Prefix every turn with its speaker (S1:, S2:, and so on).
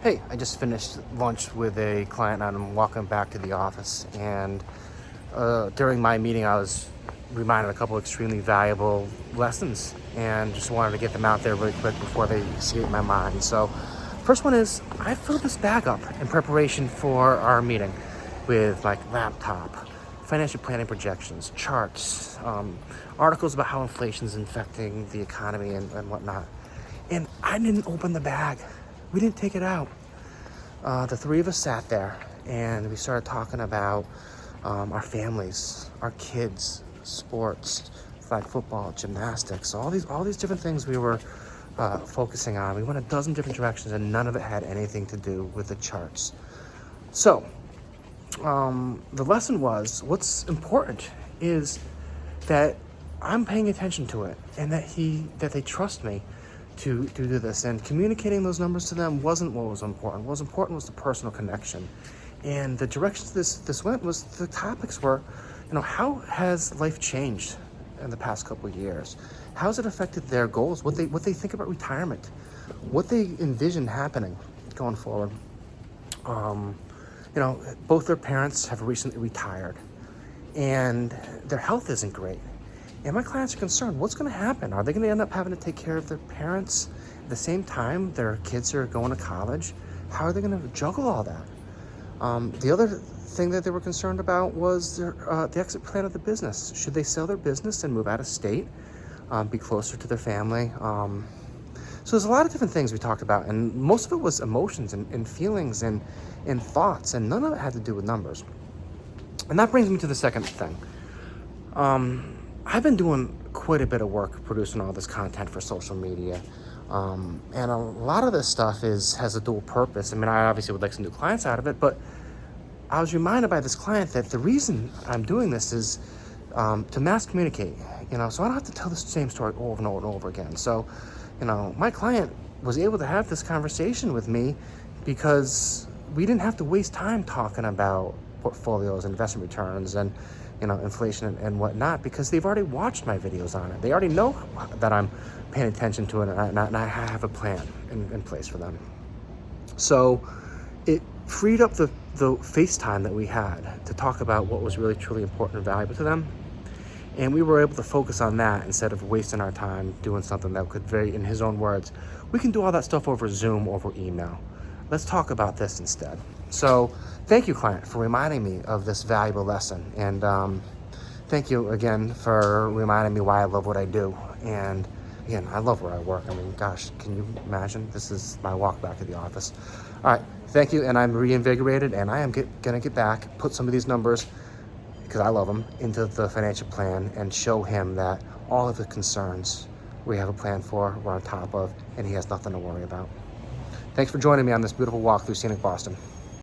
S1: Hey, I just finished lunch with a client and I'm walking back to the office. And during my meeting, I was reminded a couple extremely valuable lessons and just wanted to get them out there really quick before they escape my mind. So, first one is I filled this bag up in preparation for our meeting with like laptop, financial planning projections, charts, articles about how inflation is infecting the economy and whatnot. And I didn't open the bag. We didn't take it out. The three of us sat there and we started talking about our families, our kids, sports, flag football, gymnastics, all these different things we were focusing on. We went a dozen different directions and none of it had anything to do with the charts. So the lesson was what's important is that I'm paying attention to it and that they trust me to do this, and communicating those numbers to them wasn't what was important. What was important was the personal connection. And the directions this went was the topics were, how has life changed in the past couple of years? How has it affected their goals, what they think about retirement, what they envision happening going forward. Both their parents have recently retired and their health isn't great. And my clients are concerned, what's going to happen? Are they going to end up having to take care of their parents at the same time their kids are going to college? How are they going to juggle all that? The other thing that they were concerned about was the exit plan of the business. Should they sell their business and move out of state, be closer to their family? So there's a lot of different things we talked about, and most of it was emotions and feelings and thoughts, and none of it had to do with numbers. And that brings me to the second thing. I've been doing quite a bit of work producing all this content for social media. And a lot of this stuff has a dual purpose. I mean, I obviously would like some new clients out of it, but I was reminded by this client that the reason I'm doing this is to mass communicate, so I don't have to tell the same story over and over and over again. So, my client was able to have this conversation with me because we didn't have to waste time talking about portfolios, investment returns, and inflation and whatnot, because they've already watched my videos on it. They already know that I'm paying attention to it, and I have a plan in place for them. So it freed up the FaceTime that we had to talk about what was really truly important and valuable to them. And we were able to focus on that instead of wasting our time doing something that could in his own words, we can do all that stuff over Zoom, over email. Let's talk about this instead. So thank you, client, for reminding me of this valuable lesson. And thank you again for reminding me why I love what I do. And again, I love where I work. I mean, gosh, can you imagine? This is my walk back to the office. All right, thank you. And I'm reinvigorated, and I am going to get back, put some of these numbers, because I love them, into the financial plan and show him that all of the concerns we have a plan for, we're on top of, and he has nothing to worry about. Thanks for joining me on this beautiful walk through scenic Boston.